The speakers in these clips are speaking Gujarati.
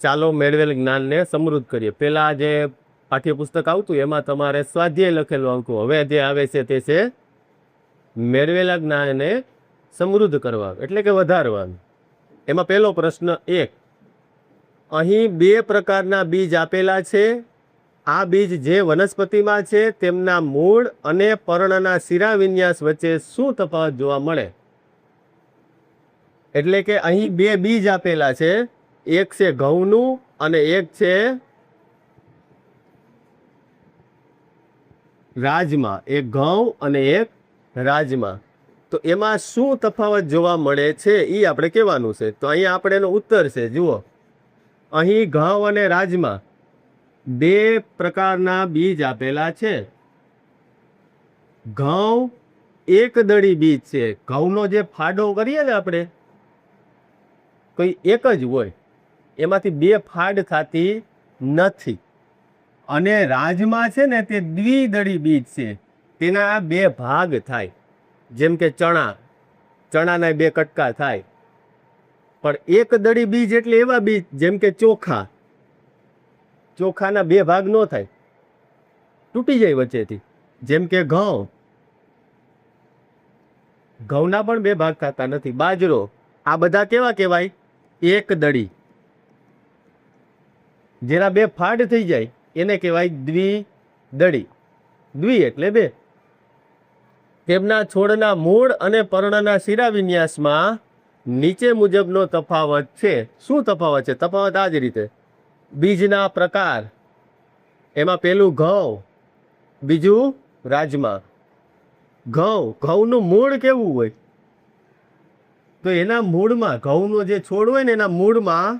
ચાલો મેળવેલ જ્ઞાનને સમૃદ્ધ કરીએ. પહેલા જે પાઠ્યપુસ્તક આવતું એમાં તમારે સ્વાધ્યાય લખેલું આવતું. હવે જે આવે છે તે છે મેળવેલા જ્ઞાનને સમૃદ્ધ કરવા, એટલે કે વધારવાનું. એમાં પહેલો પ્રશ્ન 1, અહીં 2 પ્રકારના બીજ આપેલા છે. આ બીજ જે વનસ્પતિમાં છે તેમના મૂળ અને પર્ણના શિરાવિન્યાસ વચ્ચે શું તફાવત જોવા મળે? એટલે કે અહીં 2 બીજ આપેલા છે, એક છે ઘઉંનું અને એક છે રાજમા. એક ઘઉં અને એક રાજમા. તો એમાં શું તફાવત જોવા મળે છે એ આપણે કહેવાનું છે. તો અહીંયા આપણે એનો ઉત્તર છે, જુઓ. અહીં ઘઉં અને રાજમા 2 પ્રકારના બીજ આપેલા છે. ઘઉં એક દળી બીજ છે. ઘઉંનો જે ફાડો કરીએ ને આપણે, કોઈ એક જ હોય, એમાંથી 2 ફાડ થતી નથી. અને રાજમા છે ને તે દ્વિદળી બીજ છે, તેના 2 ભાગ થાય. જેમ કે ચણાના 2 કટકા થાય. પણ એક દળી બીજ એટલે એવા બીજ જેમ કે ચોખાના 2 ભાગ ન થાય, તૂટી જાય વચ્ચેથી. જેમ કે ઘઉંના પણ 2 ભાગ થતા નથી. બાજરો, આ બધા કેવા કહેવાય? એક દળી. જેના 2 ફાડ થઈ જાય એને કહેવાય દ્વિદળી. દ્વિ એટલે 2. તેમના છોડના મૂળ અને પર્ણના શિરાવિન્યાસમાં નીચે મુજબનો તફાવત છે. શું તફાવત છે? તફાવત આ જ રીતે: બીજના પ્રકાર, એમાં પેલું ઘઉં, બીજું રાજમા. ઘઉંનું મૂળ કેવું હોય? તો એના મૂળમાં, ઘઉંનો જે છોડ હોય ને એના મૂળમાં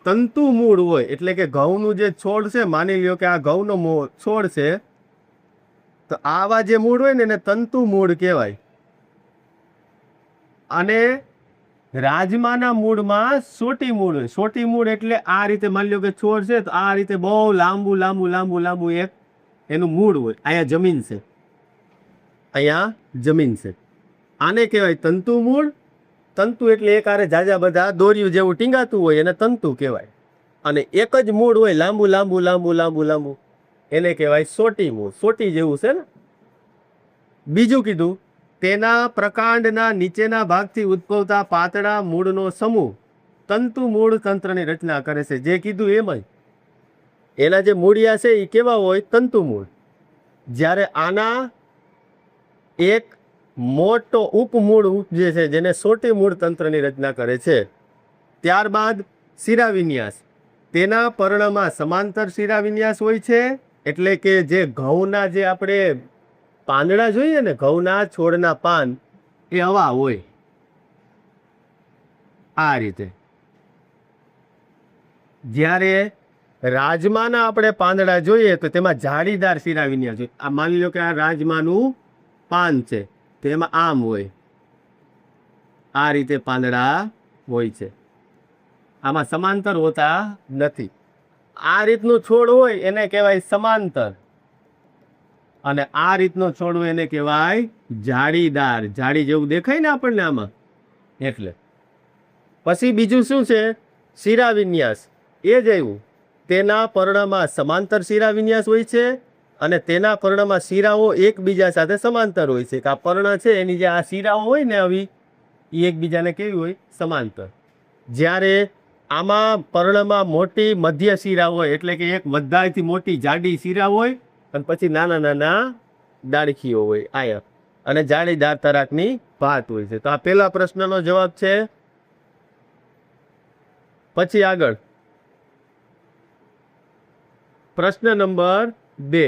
તંતુ મૂળ હોય. એટલે કે ઘઉંનું જે છોડ છે, માની લ્યો કે આ ઘઉંનો છોડ છે, તો આવા જે મૂળ હોય ને એને તંતુ મૂળ કહેવાય. અને રાજમાના મૂળમાં સોટી મૂળ હોય. સોટી મૂળ એટલે આ રીતે, માની લ્યો કે છોડ છે તો આ રીતે બહુ લાંબુ એક એનું મૂળ હોય. અહીંયા જમીન છે. આને કહેવાય તંતુ મૂળ. તંતુ એટલે એક આરે જાજા બધા દોર્યું જેવું ટીંગાતું હોય એને તંતુ કહેવાય. અને એક જ મૂળ હોય લાંબુ, એને કહેવાય સોટી મૂળ. સોટી જેવું છે ને. બીજું કીધું, તેના પ્રકાંડના નીચેના ભાગથી ઉદ્ભવતા પાતળા મૂળનો સમૂહ તંતુ મૂળ તંત્રની રચના કરે છે. જે કીધું એમ જ એના જે મૂળિયા છે એ કેવા હોય? તંતુ મૂળ. જ્યારે આના એક મોટો ઉપમૂળ ઉપજે છે જેને સોટી મૂળ તંત્રની રચના કરે છે. ત્યારબાદ શિરાવિન્યાસ. તેના પર્ણમાં સમાંતર શિરાવિન્યાસ હોય છે. એટલે કે જે ઘઉંના જે આપણે પાંદડા જોઈએ ને, ઘઉંના છોડના પાન એ આવા હોય આ રીતે. જ્યારે રાજમાના આપણે પાંદડા જોઈએ તો તેમાં જાળીદાર શિરાવિન્યાસ હોય. આ માની લો કે આ રાજમાનું પાન છે તો એમાં આમ હોય, આ રીતે પાંદડા હોય છે. આમાં સમાંતર હોતા નથી. આ રીતનું છોડ હોય એને કહેવાય સમાંતર, અને આ રીતનો છોડ હોય એને કહેવાય જાળીદાર. જાળી જેવું દેખાય ને આપણને આમાં, એટલે. પછી બીજું શું છે? શિરાવિન્યાસ. એ જ આવ્યું. તેના પર્ણમાં સમાંતર શિરાવિન્યાસ હોય છે અને તેના પર્ણમાં શિરાઓ એકબીજા સાથે સમાંતર હોય છે. કે આ પર્ણ છે એની જે આ શિરાઓ હોય ને આવી, એ એકબીજાને કેવી હોય? સમાંતર. જ્યારે આમાં પર્ણમાં મોટી મધ્ય શિરા હોય, એટલે કે એક બધાથી મોટી જાડી શિરા હોય અને પછી નાના ડાળખીઓ હોય આયા, અને જાળીદાર તરાકની ભાત હોય છે. તો આ પહેલા પ્રશ્નનો જવાબ છે. પછી આગળ પ્રશ્ન નંબર 2.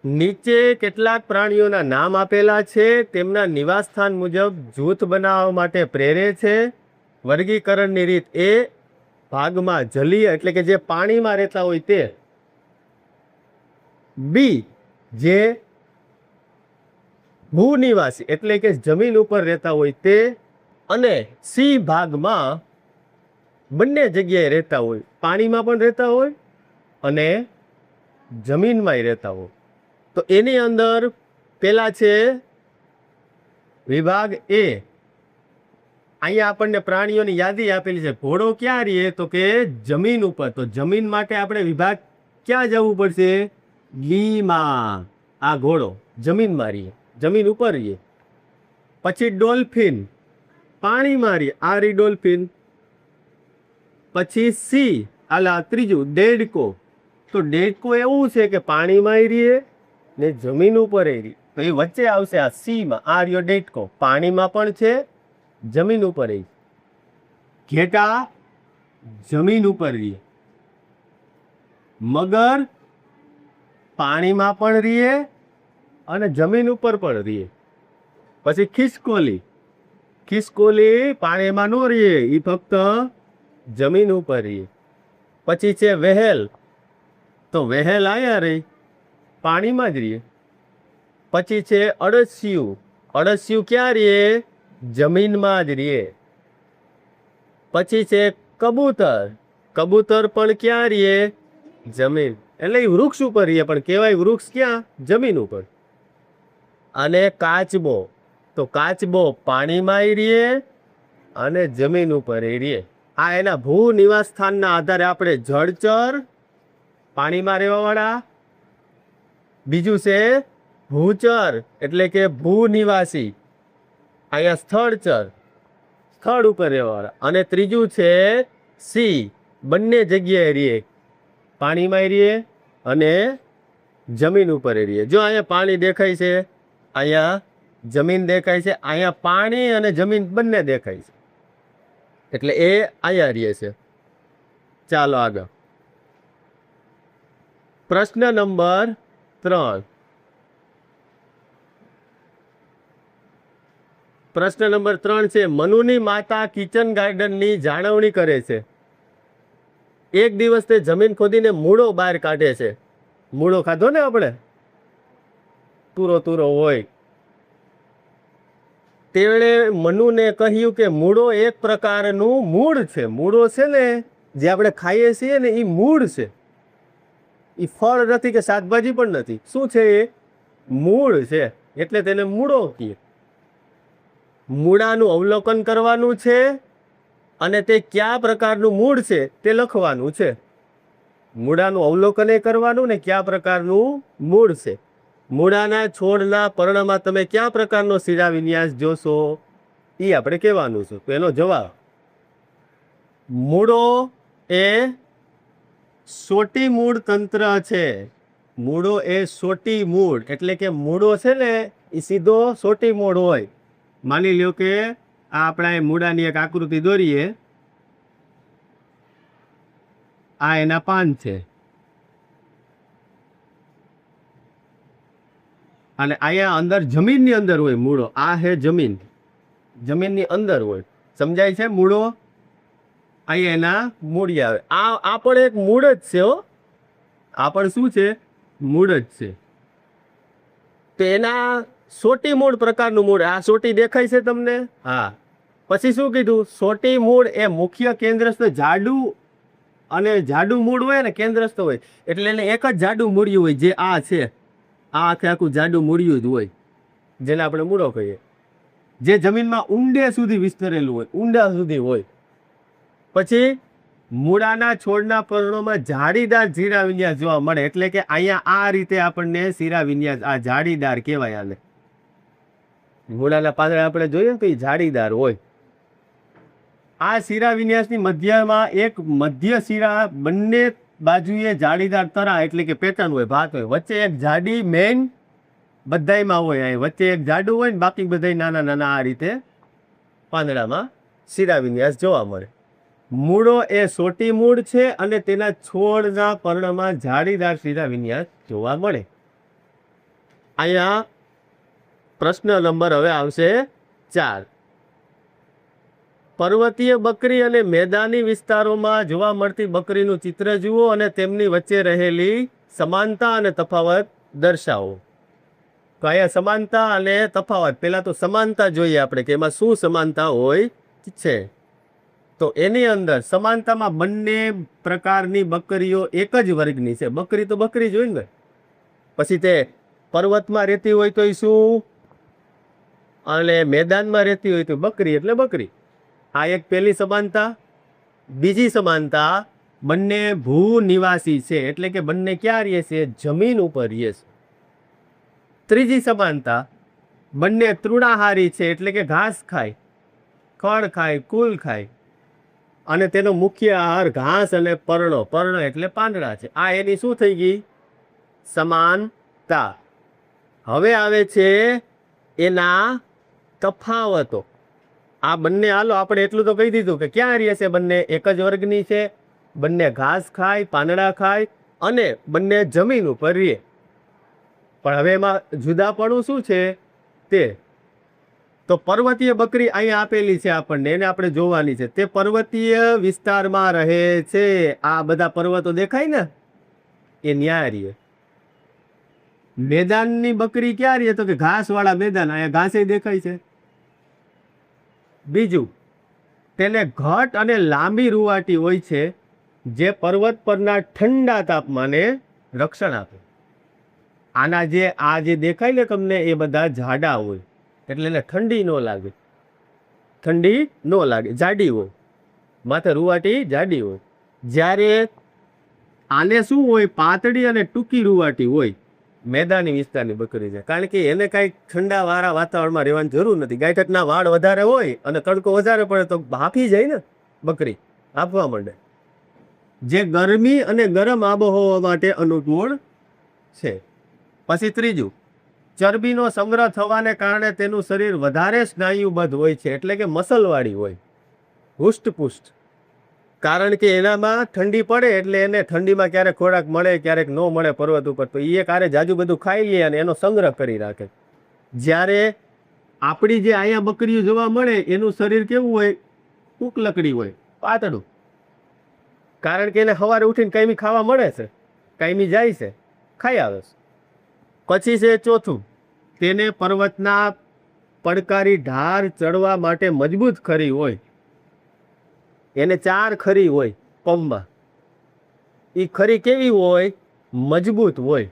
નીચે કેટલાક પ્રાણીઓના નામ આપેલા છે. તેમના નિવાસ સ્થાન મુજબ જૂથ બનાવવા માટે પ્રેરે છે. વર્ગીકરણની રીત: એ ભાગમાં જલીય એટલે કે જે પાણીમાં રહેતા હોય તે, બી જે ભૂનિવાસી એટલે કે જમીન ઉપર રહેતા હોય તે, અને સી ભાગમાં બંને જગ્યાએ રહેતા હોય, પાણીમાં પણ રહેતા હોય અને જમીનમાં રહેતા હોય. તો એની અંદર પેલા છે વિભાગ એ. અહીંયા આપણને પ્રાણીઓની યાદી આપેલી છે. ઘોડો ક્યાં રહીએ? તો કે જમીન ઉપર. તો જમીન માટે આપણે વિભાગ ક્યાં જવું પડશે? લીમાં. આ ઘોડો જમીનમાં રહીએ, જમીન ઉપર રહીએ. પછી ડોલ્ફિન પાણીમાં રહીએ, આ રહી ડોલ્ફિન. પછી સી, આલા ત્રીજું ડેડકો. તો ડેડકો એવું છે કે પાણીમાં રહીએ ને જમીન ઉપર રહીએ. તો એ વચ્ચે આવશે આ સીમાં. આ રહ્યો ડેડકો, પાણીમાં પણ છે, જમીન ઉપર રહી. ઘેટા જમીન ઉપર રહીએ. મગર પાણીમાં પણ રહીએ અને જમીન ઉપર પણ રહીએ. પછી ખિસકોલી, ખિસકોલી પાણીમાં ન રહીએ, એ ફક્ત જમીન ઉપર રહીએ. પછી છે વહેલ, તો વહેલ આયા રહી, પાણીમાં જ રહીએ. પછી છે અળસિયું, અળસિયું ક્યાં રહીએ? જમીનમાં જ રહીએ. પછી છે કબૂતર, કબૂતર પણ ક્યાં રહીએ? જમીન. એટલે એ વૃક્ષ ઉપર રહીએ, પણ કહેવાય વૃક્ષ ક્યાં? જમીન ઉપર. અને કાચબો, તો કાચબો પાણીમાં રહીએ અને જમીન ઉપર રહીએ. આ એના ભૂ નિવાસ સ્થાનના આધારે આપણે જળચર, પાણીમાં રહેવાવાળા. બીજું છે ભૂચર, એટલે કે ભૂ નિવાસી. અહીંયા સ્થળચર, સ્થળ ઉપર રહેવાવાળા. અને ત્રીજું છે સી, બંને જગ્યાએ રહીએ, પાણીમાં રહીએ અને જમીન ઉપર રહીએ. જો અહીંયા પાણી દેખાય છે, અહીંયા જમીન દેખાય છે, અહીંયા પાણી અને જમીન બંને દેખાય છે, એટલે એ અહીંયા રહીએ છે. ચાલો આગળ. પ્રશ્ન નંબર 3. પ્રશ્ન નંબર 3 છે, મનુની માતા કિચન ગાર્ડનની જાળવણી કરે છે. એક દિવસ તે જમીન ખોદીને મૂળો બહાર કાઢે છે. મૂળો ખાધો ને આપણે, તુરો તુરો હોય. તેણે મનુને કહ્યું કે મૂળો એક પ્રકારનું મૂળ છે. મૂળો છે ને જે આપણે ખાઈએ છીએ ને, એ મૂળ છે. એ ફળ નથી કે શાકભાજી પણ નથી. શું છે એ? મૂળ છે. એટલે તેને મૂળો કહે. મૂળાનું અવલોકન કરવાનું છે અને તે કયા પ્રકારનું મૂળ છે તે લખવાનું છે. મૂળાનું અવલોકન એ કરવાનું ને કયા પ્રકારનું મૂળ છે. મૂળાના છોડના પર્ણમાં તમે કયા પ્રકારનો શિરા વિન્યાસ જોશો એ આપણે કહેવાનું છે. તો એનો જવાબ મૂળો એ સોટી મૂળ તંત્ર છે. મૂળો એ સોટી મૂળ, એટલે કે મૂળો છે ને એ સીધો સોટી મૂળ હોય. માની લ્યો કે આ આપણા મૂળાની એક આકૃતિ દોરીએ. આ એના પાન છે અને અહીંયા અંદર જમીનની અંદર હોય મૂળો. આ હે જમીન, જમીનની અંદર હોય. સમજાય છે? મૂળો અહીંયા એના મૂળિયા આવે. આ પણ એક મૂળ જ છે હો. આ પણ શું છે? મૂળ જ છે. તો એના સોટી મૂળ પ્રકારનું મૂળ. આ સોટી દેખાય છે તમને? હા. પછી શું કીધું? સોટી મૂળ એ મુખ્ય કેન્દ્રસ્થ જાડું, અને જાડું મૂળ હોય ને કેન્દ્રસ્થ હોય, એટલે એને એક જ જાડું મૂળિયું હોય, જે આ છે. આ આખે આખું જાડું મૂળિયું જ હોય, જેને આપણે મૂળો કહીએ. જે જમીનમાં ઊંડે સુધી વિસ્તરેલું હોય, ઊંડા સુધી હોય. પછી મૂળાના છોડના પર્ણોમાં જાળીદાર શિરા વિન્યાસ જોવા મળે. એટલે કે અહીંયા આ રીતે આપણને શિરા વિન્યાસ, આ જાળીદાર કહેવાય આને. મૂળાના પાંદડા આપણે જોઈએ તો એ જાળીદાર હોય. આ શિરા વિન્યાસની મધ્યમાં એક મધ્ય શિરા, બંને બાજુએ જાળીદાર તરા, એટલે કે પેટર્ન હોય, ભાત હોય. વચ્ચે એક જાડી મેઇન બધાયમાં હોય. અહીં વચ્ચે એક જાડું હોય ને બાકી બધાય નાના નાના આ રીતે પાંદડામાં શિરા વિન્યાસ જોવા મળે. મૂળો એ સોટી મૂળ છે અને તેના છોડના પર્ણમાં જાળીદાર શિરા વિન્યાસ જોવા મળે. અહીંયા પ્રશ્ન નંબર હવે આવશે 4. પર્વતીય બકરી અને મેદાની વિસ્તારોમાં જોવા મળતી બકરીનું ચિત્ર જુઓ અને તેમની વચ્ચે રહેલી સમાનતા અને તફાવત દર્શાવો. તો અહીંયા સમાનતા અને તફાવત, પહેલા તો સમાનતા જોઈએ આપણે કે એમાં શું સમાનતા હોય છે. તો એની અંદર સમાનતામાં બંને પ્રકારની બકરીઓ એક જ વર્ગની છે. બકરી તો બકરી જ હોય ને. પછી તે પર્વતમાં રહેતી હોય તો શું, અને મેદાનમાં રહેતી હોય તો બકરી એટલે બકરી. આ એક પહેલી સમાનતા. બીજી સમાનતા, બંને ભૂ નિવાસી છે, એટલે કે બંને ક્યાં રહે છે? જમીન ઉપર રહે છે. ત્રીજી સમાનતા, બંને તૃણાહારી છે, એટલે કે ઘાસ ખાય, ખડ ખાય, કુલ ખાય, અને તેનો મુખ્ય આહાર ઘાસ અને પર્ણો. પર્ણો એટલે પાંદડા છે. આ એની શું થઈ ગઈ? સમાનતા. હવે આવે છે એના તફાવતો. આ બંને, હાલો આપણે એટલું તો કહી દીધું કે ક્યાં રહે છે બંને? એક જ વર્ગની છે, બંને ઘાસ ખાય, પાંદડા ખાય, અને બંને જમીન ઉપર રહે. પણ હવે એમાં જુદાપણું શું છે તે તો પર્વતીય બકરી અહીંયા આપેલી છે આપણને, એને આપણે જોવાની છે. તે પર્વતીય વિસ્તારમાં રહે છે. આ બધા પર્વતો દેખાય ને, એ ન્યા રહે. મેદાનની બકરી ક્યાં રહે? તો કે ઘાસ વાળા મેદાન. અહીંયા ઘાસે દેખાય છે. બીજું, તેને ઘટ અને લાંબી રૂવાટી હોય છે, જે પર્વત પરના ઠંડા તાપમાને રક્ષણ આપે. આના જે દેખાય ને તમને, એ બધા જાડા હોય, એટલે એને ઠંડી ન લાગે. ઠંડી ન લાગે, જાડી હોય, માથે રૂવાટી જાડી હોય. જ્યારે આને શું હોય? પાતળી અને ટૂંકી રૂવાટી હોય. મેદાની વિસ્તારની બકરી છે, કારણ કે એને કાંઈ ઠંડા વાળા વાતાવરણમાં રહેવાની જરૂર નથી. ગાયકટના વાળ વધારે હોય અને તડકો વધારે પડે તો બાફી જાય ને બકરી, આપવા માંડે. જે ગરમી અને ગરમ આબોહવા માટે અનુકૂળ છે. પછી ત્રીજું, ચરબીનો સંગ્રહ થવાને કારણે તેનું શરીર વધારે સ્નાયુબદ્ધ હોય છે, એટલે કે મસલવાળી હોય, હુષ્ટપુષ્ટ. કારણ કે એનામાં ઠંડી પડે એટલે એને ઠંડીમાં ક્યારેક ખોરાક મળે, ક્યારેક ન મળે પર્વત ઉપર, તો એ કારે જાજુ બધું ખાઈ લે અને એનો સંગ્રહ કરી રાખે. જ્યારે આપણી જે અહીંયા બકરીઓ જોવા મળે, એનું શરીર કેવું હોય? ઉકલકડી હોય, પાતળું. કારણ કે એને સવારે ઉઠીને કાયમી ખાવા મળે છે, કાયમી જાય છે, ખાઈ આવે છે. પછી છે ચોથું, તેને પર્વતના પડકારી ઢાર ચડવા માટે મજબૂત ખરી હોય. એને 4 ખરી હોય પગમાં. એ ખરી કેવી હોય? મજબૂત હોય.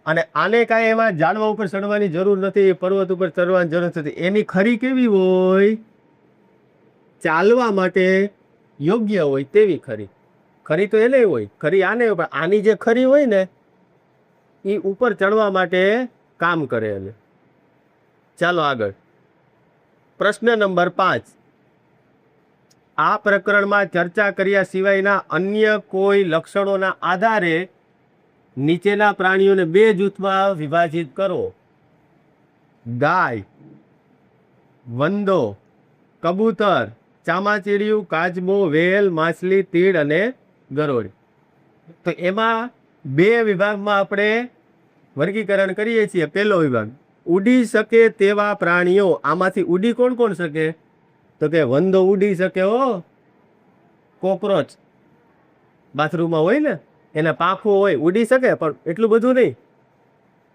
અને આને કાંઈ એમાં ઝાડવા ઉપર ચડવાની જરૂર નથી, પર્વત ઉપર ચડવાની જરૂર નથી. એની ખરી કેવી હોય? ચાલવા માટે યોગ્ય હોય તેવી ખરી. ખરી તો એને હોય, ખરી આને હોય, પણ આની જે ખરી હોય ને, એ ઉપર ચડવા માટે કામ કરે. એને ચાલો આગળ. પ્રશ્ન નંબર 5. આ પ્રકરણમાં ચર્ચા કર્યા સિવાયના અન્ય કોઈ લક્ષણોના આધારે નીચેના પ્રાણીઓને 2 જૂથમાં વિભાજિત કરો. ગાય, વંદો, કબૂતર, ચામાચીડિયું, કાચબો, વેલ, માછલી, તીડ અને ગરોળી. તો એમાં 2 વિભાગમાં આપણે વર્ગીકરણ કરીએ છીએ. પહેલો વિભાગ, ઉડી શકે તેવા પ્રાણીઓ. આમાંથી ઉડી કોણ કોણ શકે? તો કે વંદો ઉડી શકે. કોકરોચ બાથરૂમમાં હોય ને, એના પાંખો હોય, ઉડી શકે, પણ એટલું બધું નહીં,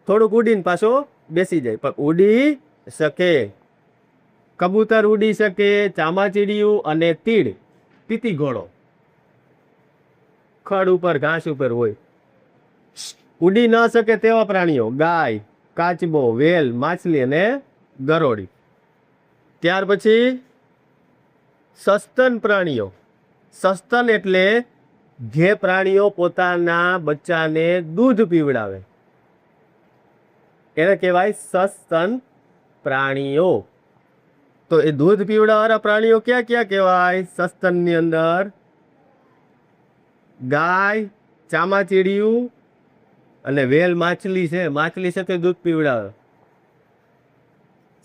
થોડુંક ઉડીને પાછો બેસી જાય, પણ ઉડી શકે. કબૂતર ઉડી શકે, ચામાચીડિયું અને તીડ, તીતી ઘોડો, ખડ ઉપર ઘાસ ઉપર હોય. ઉડી ન શકે તેવા પ્રાણીઓ, ગાય, કાચબો, વેલ, માછલી અને ગરોળી. ત્યાર પછી સસ્તન પ્રાણીઓ. સસ્તન એટલે જે પ્રાણીઓ પોતાના બચ્ચાને દૂધ પીવડાવે, એને કહેવાય સસ્તન પ્રાણીઓ. તો એ દૂધ પીવડાવવાળા પ્રાણીઓ ક્યાં ક્યાં કહેવાય? સસ્તનની અંદર ગાય, ચામાચીડિયું અને વેલ, માછલી છે. માછલી છે તે દૂધ પીવડાવે.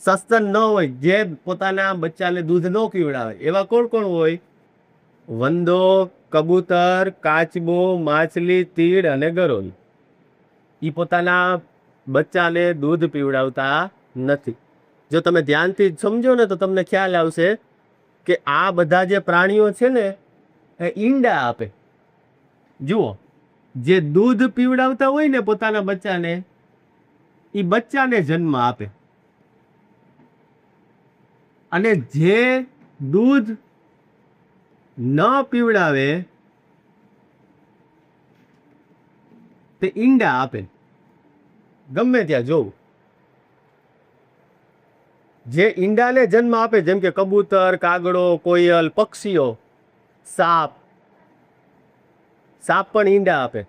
સસ્તન ન હોય, જે પોતાના બચ્ચાને દૂધ ન પીવડાવે, એવા કોણ કોણ હોય? વંદો, કબૂતર, કાચબો, માછલી, તીડ અને ગરોળી. એ પોતાના બચ્ચાને દૂધ પીવડાવતા નથી. જો તમે ધ્યાનથી સમજો ને તો તમને ખ્યાલ આવશે કે આ બધા જે પ્રાણીઓ છે ને, એ ઈંડા આપે. જુઓ, જે દૂધ પીવડાવતા હોય ને પોતાના બચ્ચાને, એ બચ્ચાને જન્મ આપે. અને જે દૂધ ન પીવડાવે તે ઈંડા આપે. ગમે ત્યાં જોવું, જે ઈંડાને જન્મ આપે, જેમ કે કબૂતર, કાગડો, કોયલ, પક્ષીઓ, સાપ પણ ઈંડા આપે.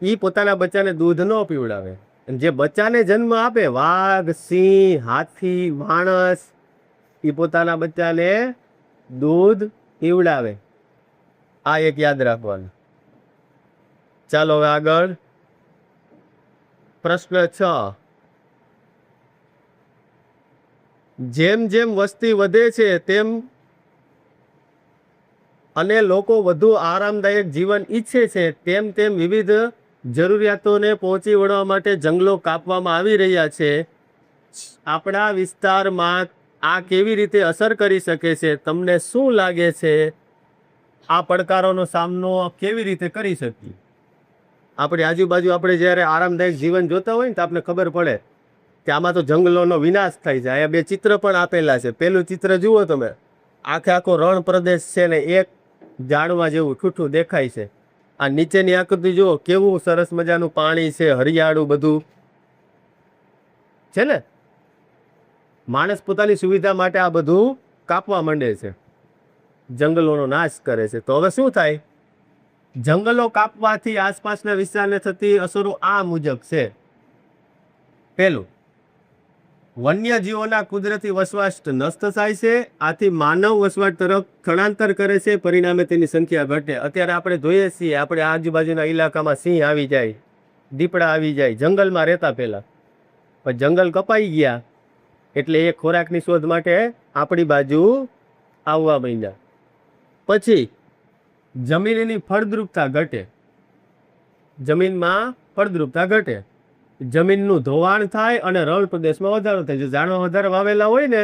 એ પોતાના બચ્ચાને દૂધ ન પીવડાવે. જે બચ્ચાને જન્મ આપે, વાઘ, સિંહ, હાથી, માણસ, એ પોતાના બચ્ચાને દૂધ પીવડાવે. આ એક યાદ રાખવાનું. ચાલો હવે આગળ. પ્રશ્ન 6. જેમ જેમ વસ્તી વધે છે તેમ અને લોકો વધુ આરામદાયક જીવન ઈચ્છે છે, તેમ તેમ વિવિધ જરૂરિયાતોને પહોંચી વળવા માટે જંગલો કાપવામાં આવી રહ્યા છે. આપણા વિસ્તારમાં આ કેવી રીતે અસર કરી શકે છે? તમને શું લાગે છે? આ પડકારોનો સામનો કેવી રીતે કરી શકીએ? આપણી આજુબાજુ આપણે જ્યારે આરામદાયક જીવન જોતા હોય ને તો આપણે ખબર પડે કે આમાં તો જંગલોનો વિનાશ થાય છે. અહીંયા 2 ચિત્ર પણ આપેલા છે. પેલું ચિત્ર જુઓ તમે, આખો રણ પ્રદેશ છે ને એક ઝાડવા જેવું ઠૂઠું દેખાય છે. આ નીચેની આકૃતિ જુઓ, કેવું સરસ મજાનું પાણી છે, હરિયાળું બધું છે ને. માણસ પોતાની સુવિધા માટે આ બધું કાપવા માંડે છે, જંગલોનો નાશ કરે છે. તો હવે શું થાય? જંગલો કાપવાથી આસપાસના વિસ્તારને થતી અસરો આ મુજબ છે. પહેલું, વન્યજીવોના કુદરતી વસવાટ નષ્ટ થાય છે. આથી માનવ વસવાટ તરફ સ્થળાંતર કરે છે, પરિણામે તેની સંખ્યા ઘટે. અત્યારે આપણે જોઈએ છીએ, આપણે આજુબાજુના ઇલાકામાં સિંહ આવી જાય, દીપડા આવી જાય, જંગલમાં રહેતા પહેલા. પણ જંગલ કપાઈ ગયા એટલે એ ખોરાકની શોધ માટે આપણી બાજુ આવવા માંડ્યા. પછી જમીનની ફળદ્રુપતા ઘટે, જમીનમાં ફળદ્રુપતા ઘટે, જમીનનું ધોવાણ થાય અને રણ પ્રદેશમાં વધારો થાય. જો ઝાડવા વધારે વાવેલા હોય ને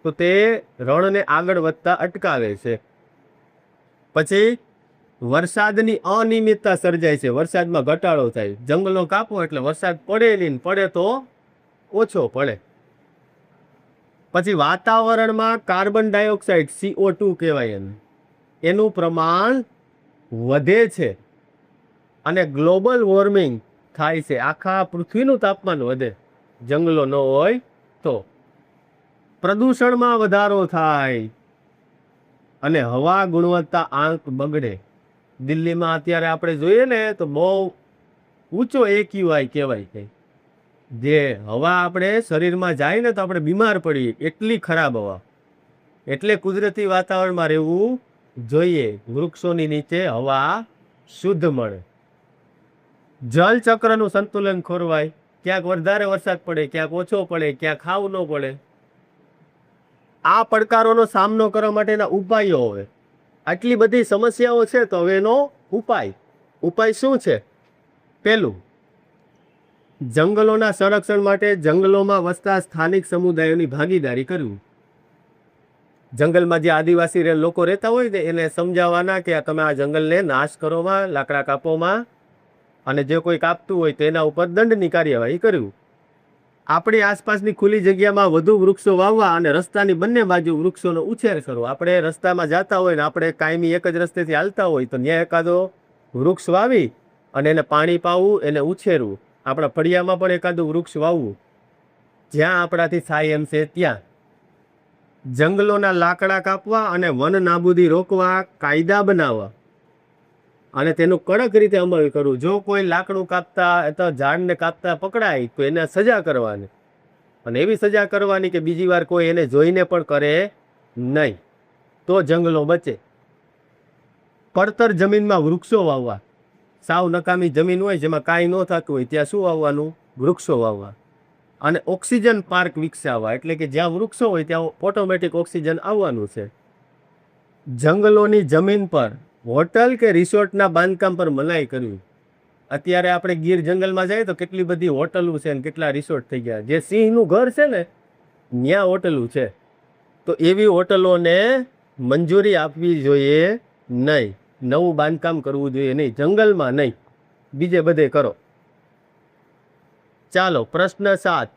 તો તે રણને આગળ વધતા અટકાવે છે. પછી વરસાદની અનિયમિતતા સર્જાય છે, વરસાદમાં ઘટાડો થાય. જંગલો કાપો એટલે વરસાદ પડે નહીં, પડે તો ઓછો પડે. પછી વાતાવરણમાં કાર્બન ડાયોક્સાઇડ, CO2 કહેવાય એનું પ્રમાણ વધે છે અને ગ્લોબલ વોર્મિંગ થાય છે. આખા પૃથ્વીનું તાપમાન વધે જંગલો ન હોય તો. પ્રદૂષણમાં વધારો થાય અને હવા ગુણવત્તા આંક બગડે. દિલ્હીમાં અત્યારે આપણે જોઈએ ને તો બહુ ઊંચો AQI કહેવાય છે. જે હવા આપણે શરીરમાં જાય ને તો આપણે બીમાર પડીએ, એટલી ખરાબ હવા. એટલે કુદરતી વાતાવરણમાં રહેવું જોઈએ. વૃક્ષોની નીચે હવા શુદ્ધ મળે. જલચક્રનું સંતુલન ખોરવાય, ક્યાંક વધારે વરસાદ પડે, ક્યાંક ઓછો પડે, ક્યાંક ખાવું ન પડે. આ પડકારોનો સામનો કરવા માટેના ઉપાયો હોય. આટલી બધી સમસ્યાઓ છે તો હવે એનો ઉપાય શું છે? પહેલું, જંગલોના સંરક્ષણ માટે જંગલોમાં વસતા સ્થાનિક સમુદાયોની ભાગીદારી કરવી. જંગલમાં જે આદિવાસી લોકો રહેતા હોય ને એને સમજાવવાના કે તમે આ જંગલને નાશ કરોમાં, લાકડા કાપોમાં, અને જે કોઈ કાપતું હોય તો એના ઉપર દંડની કાર્યવાહી કરવી. આપણી આસપાસની ખુલ્લી જગ્યામાં વધુ વૃક્ષો વાવવા અને રસ્તાની બંને બાજુ વૃક્ષોનો ઉછેર કરવો. આપણે રસ્તામાં જતા હોય ને આપણે કાયમી એક જ રસ્તેથી હાલતા હોય તો ત્યાં એકાદો વૃક્ષ વાવી અને એને પાણી પાવું, એને ઉછેરવું. આપણા ફળિયામાં પણ એકાદું વૃક્ષ વાવવું, જ્યાં આપણાથી થાય એમ છે ત્યાં. જંગલોના લાકડા કાપવા અને વન નાબૂદી રોકવા કાયદા બનાવવા અને તેનું કડક રીતે અમલ કરવું. જો કોઈ લાકડું કાપતા અથવા ઝાડને કાપતા પકડાય તો એને સજા કરવાની, અને એવી સજા કરવાની કે બીજી વાર કોઈ એને જોઈને પણ કરે નહીં, તો જંગલો બચે. પડતર જમીનમાં વૃક્ષો વાવવા. સાવ નકામી જમીન હોય જેમાં કાંઈ ન થતું હોય ત્યાં શું વાવવાનું? વૃક્ષો વાવવા. અને ઓક્સિજન પાર્ક વિકસાવવા, એટલે કે જ્યાં વૃક્ષો હોય ત્યાં ઓટોમેટિક ઓક્સિજન આવવાનું છે. જંગલોની જમીન પર હોટલ કે રિસોર્ટના બાંધકામ પર મનાઈ કરવી. અત્યારે આપણે ગીર જંગલમાં જઈએ તો કેટલી બધી હોટલો છે અને કેટલા રિસોર્ટ થઈ ગયા. જે સિંહનું ઘર છે ને ત્યાં હોટલો છે, તો એવી હોટલોને મંજૂરી આપવી જોઈએ નહીં. નવું બાંધકામ કરવું જોઈએ નહીં, જંગલમાં નહીં, બીજે બધે કરો. ચાલો પ્રશ્ન 7.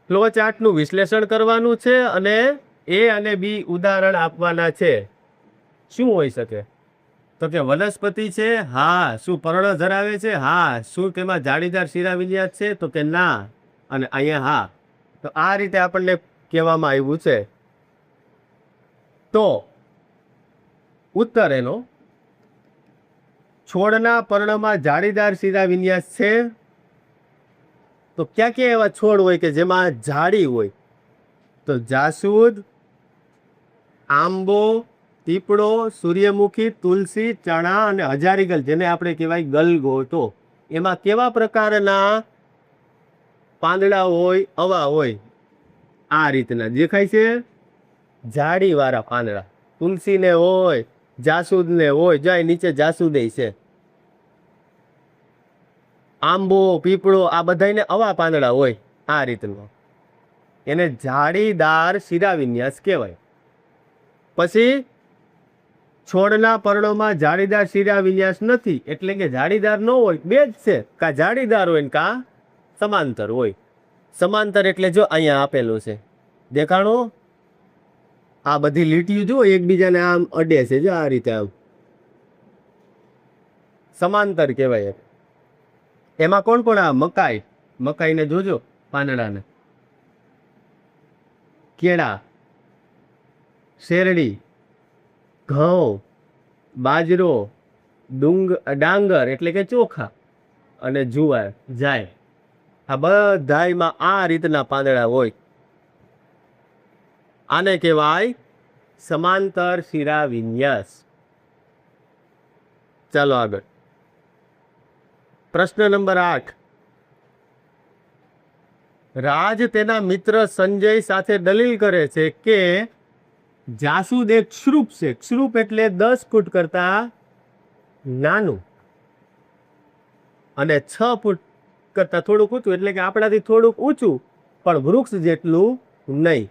ફ્લો ચાર્ટનું વિશ્લેષણ કરવાનું છે અને A અને B ઉદાહરણ આપવાના છે. શું હોઈ શકે? તો કે વનસ્પતિ છે, હા. શું પર્ણ ધરાવે છે, હા. શું તેમાં જાળીદાર શિરા વિન્યાસ છે, તો કે ના. અને અહીંયા હા. તો આ રીતે આપણને કહેવામાં આવ્યું છે. તો ઉત્તર એનો છોડના પર્ણમાં જાળીદાર શિરા વિન્યાસ છે. તો ક્યાં ક્યાં એવા છોડ હોય કે જેમાં જાળી હોય? તો જાસૂદ, આંબો, પીપળો, સૂર્યમુખી, તુલસી, ચણા અને હજારીગલ, જેને આપણે કહેવાય ગલગોટો. એમાં કેવા પ્રકારના પાંદડા હોય, અવા હોય? આ રીતના દેખાય છે, જાળીવાળા પાંદડા. તુલસીને હોય, જાસૂદને હોય, જાય નીચે જાસૂદે છે. આંબો, પીપળો, આ બધાને અવા પાંદડા હોય આ રીતનો. એને જાળીદાર શિરાવિન્યાસ કહેવાય. પછી છોડના પર્ણોમાં જાળીદાર શિરાવિન્યાસ નથી, એટલે કે જાળીદાર ન હોય, બે જ છે, કા જાળીદાર હોય ને કા સમાંતર હોય. સમાંતર એટલે જો અહીંયા આપેલું છે, દેખાણું? આ બધી લીટીઓ જો એકબીજાને આમ અડે છે, જો આ રીતે આમ સમાંતર કહેવાય. એમાં કોણ કોણ? આ મકાઈ, મકાઈને જોજો પાંદડાને, કેળા, શેરડી, ઘઉં, બાજરો, ડાંગર એટલે કે ચોખા, અને જુવાર, જાય. આ બધાયમાં આ રીતના પાંદડા હોય. આને કહેવાય સમાંતર શિરા વિન્યાસ. ચાલો આગળ. પ્રશ્ન નંબર 8. રાજ તેના મિત્ર સંજય સાથે દલીલ કરે છે કે જાસૂદ એક ક્ષુપ છે. ક્ષુપ એટલે 10 ફૂટ કરતા નાનું અને 6 ફૂટ કરતા થોડુંક ઊંચું, એટલે કે આપણાથી થોડુંક ઊંચું, પણ વૃક્ષ જેટલું નહીં.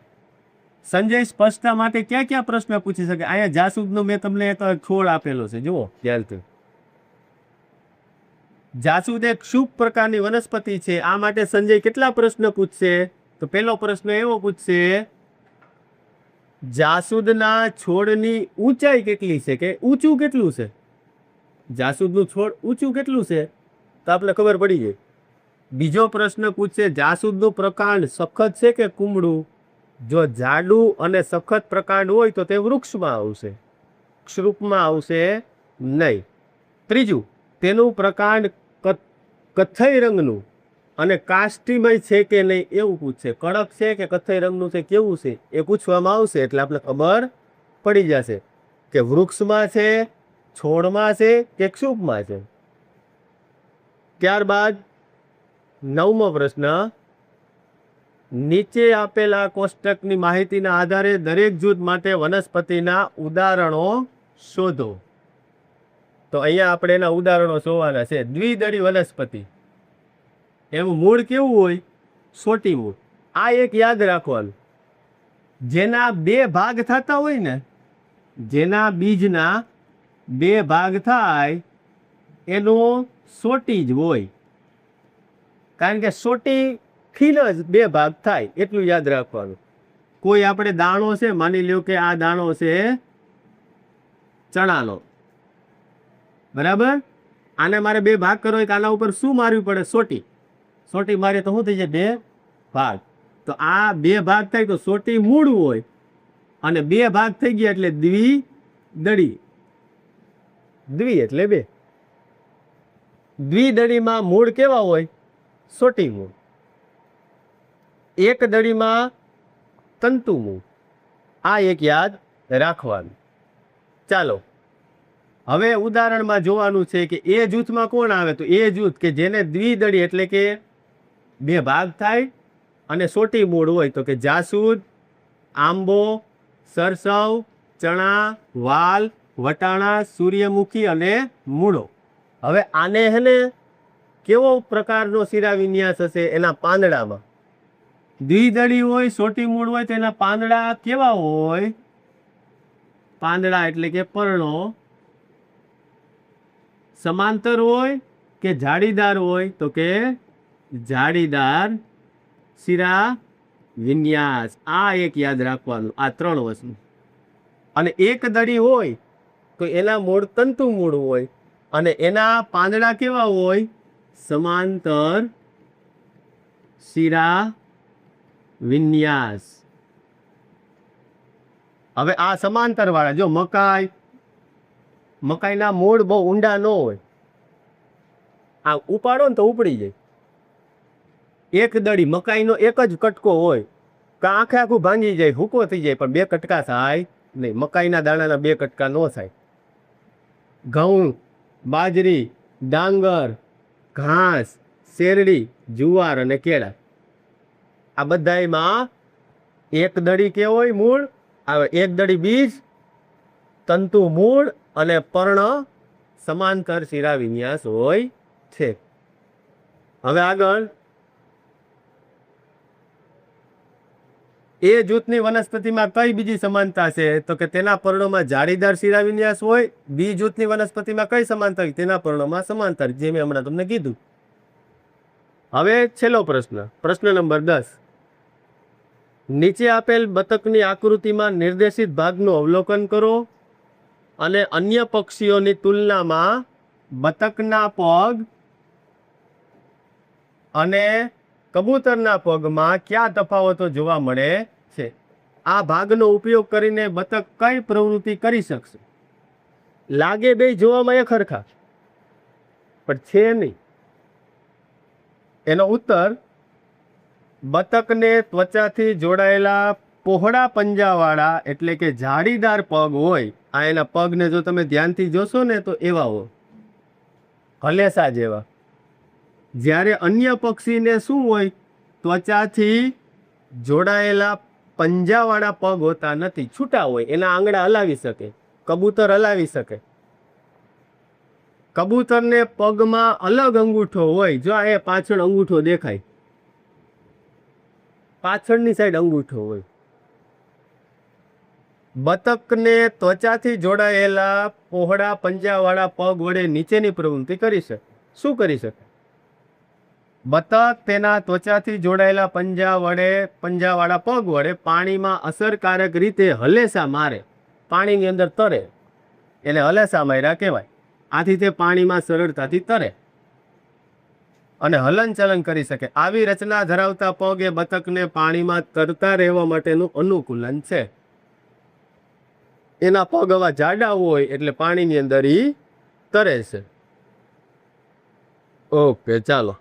સંજય સ્પષ્ટતા માટે ક્યાં ક્યાં પ્રશ્ન પૂછી શકે? અહીંયા જાસૂદનો મેં તમને એક છોડ આપેલો છે, જુઓ ધ્યાનથી. જાસૂદ એક ક્ષુપ પ્રકારની વનસ્પતિ છે. આ માટે સંજય કેટલા પ્રશ્ન પૂછશે? તો પહેલો પ્રશ્ન એવો પૂછશે, જાસૂદના છોડની ઊંચાઈ કેટલી છે, કે ઊંચું કેટલું છે? જાસૂદનું છોડ ઊંચું કેટલું છે? તો આપણે ખબર પડી ગઈ. બીજો પ્રશ્ન પૂછશે, જાસૂદનું પ્રકાંડ સખત છે કે કુમળું? જો જાડું અને સખત પ્રકાંડ હોય તો તે વૃક્ષમાં આવશે, ક્ષુપમાં આવશે નહીં. ત્રીજું, તેનું પ્રકાંડ કથ્થઈ રંગનું અને કાષ્ટીમય છે કે નહીં એવું પૂછશે. કડક છે કે કથ્થઈ રંગનું છે, કેવું છે, એ પૂછવામાં આવશે. એટલે આપણે ખબર પડી જશે કે વૃક્ષમાં છે, છોડમાં છે કે ક્ષુપમાં છે. ત્યારબાદ 9મો પ્રશ્ન, નીચે આપેલા કોષ્ટકની માહિતીના આધારે દરેક જૂથ માટે વનસ્પતિના ઉદાહરણો શોધો. તો અહીંયા આપણે એના ઉદાહરણો જોવાના છે. દ્વિદળી વનસ્પતિ, એનું મૂળ કેવું હોય? સોટી મૂળ. આ એક યાદ રાખવાનું, જેના 2 ભાગ થતા હોય ને, જેના બીજના 2 ભાગ થાય એનો સોટી જ હોય. કારણ કે સોટી ખીલ જ 2 ભાગ થાય, એટલું યાદ રાખવાનું. કોઈ આપણે દાણો છે, માની લ્યો કે આ દાણો છે ચણાનો, બરાબર? આને મારે 2 ભાગ કરવો હોય તો આના ઉપર શું મારવી પડે? સોટી. સોટી મારે તો શું થઈ જાય? 2 ભાગ. તો આ 2 ભાગ થાય તો સોટી મૂળ હોય, અને 2 ભાગ થઈ ગયા એટલે દ્વિદળી. દ્વિ એટલે 2. દ્વિદળીમાં મૂળ કેવા હોય? સોટી મૂળ. એક દળીમાં તંતુ મૂળ. આ એક યાદ રાખવાનું. ચાલો હવે ઉદાહરણમાં જોવાનું છે કે એ જૂથમાં કોણ આવે? તો એ જૂથ કે જેને દ્વિદળી એટલે કે 2 ભાગ થાય અને સોટી મૂળ હોય, તો કે જાસૂદ, આંબો, સરસવ, ચણા, વાલ, વટાણા, સૂર્યમુખી અને મૂળો. હવે આને હે ને કેવો પ્રકારનો શિરાવિન્યાસ હશે? એના પાંદડામાં દ્વિદળી હોય, સોટી મૂળ હોય, તો એના પાંદડા કેવા હોય? પાંદડા એટલે કે પર્ણો સમાંતર હોય કે જાળીદાર હોય? તો કે જાળીદાર શિરા વિન્યાસ. આ એક યાદ રાખવાનું, આ 3 વસ્તુ. અને એક દળી હોય તો એના મૂળ તંતુ મૂળ હોય અને એના પાંદડા કેવા હોય? સમાંતર શિરા વિન્યાસ. હવે આ સમાંતર વાળા, જો મકાઈના મૂળ બહુ ઊંડા ન હોય, આ ઉપાડો ને તો ઉપડી જાય. એક દડી મકાઈનો એક જ કટકો હોય, કા આખે આખું ભાંગી જાય, હૂકો થઈ જાય, પણ બે કટકા થાય નહીં. મકાઈના દાણાના બે કટકા ન થાય. ઘઉં, બાજરી, ડાંગર, ઘાસ, શેરડી, જુવાર અને કેળા, આ બધામાં એક દડી કેવો હોય? મૂળ આવે. એક દડી બીજ, તંતુ મૂળ અને પર્ણ સમાંતર શિરા વિન્યાસ હોય છે. હવે આગળ, એ જૂથની વનસ્પતિમાં કઈ બીજી સમાનતા છે? તો કે તેના પર્ણોમાં જાળીદાર શિરા વિન્યાસ હોય. બી જૂથની વનસ્પતિમાં કઈ સમાનતા? તેના પર્ણોમાં સમાંતર, જે મેં હમણાં તમને કીધું. હવે છેલ્લો પ્રશ્ન, પ્રશ્ન નંબર 10. નીચે આપેલ બતકની આકૃતિમાં નિર્દેશિત ભાગનું અવલોકન કરો અને અન્ય પક્ષીઓની તુલનામાં બતકના પગ અને કબૂતરના પગમાં ક્યાં તફાવતો જોવા મળે છે? આ ભાગનો ઉપયોગ કરીને બતક કઈ પ્રવૃત્તિ કરી શકશે? લાગે બે જોવામાં એક સરખા, પણ છે નહીં. એનો ઉત્તર, બતકને ત્વચાથી જોડાયેલા પહોળા પંજાવાળા એટલે કે જાળીદાર પગ હોય. આ એના પગને જો તમે ધ્યાનથી જોશો ને તો એવા હોય, હલેસા જેવા. જ્યારે અન્ય પક્ષીને શું હોય? ત્વચાથી જોડાયેલા પંજાવાળા પગ હોતા નથી, છૂટા હોય. એના આંગળા હલાવી શકે, કબૂતર હલાવી શકે. કબૂતરને પગમાં અલગ અંગૂઠો હોય. જો આ પાછળ અંગૂઠો દેખાય, પાછળની સાઈડ અંગૂઠો હોય. બતકને ત્વચાથી જોડાયેલા પહોળા પંજાવાળા પગ વડે નીચેની પ્રવૃત્તિ કરી શકે. શું કરી શકે? બતક તેના ત્વચાથી જોડાયેલા પંજાવાળા પગ વડે પાણીમાં અસરકારક રીતે હલેસા મારે. પાણીની અંદર તરે, એને હલેસા માર્યા કહેવાય. આથી તે પાણીમાં સરળતાથી તરે અને હલનચલન કરી શકે. આવી રચના ધરાવતા પગ એ બતકને પાણીમાં તરતા રહેવા માટેનું અનુકૂલન છે. એના પગ આવા જાડા હોય એટલે પાણીની અંદર ઈ તરે છે. ઓકે, ચાલો.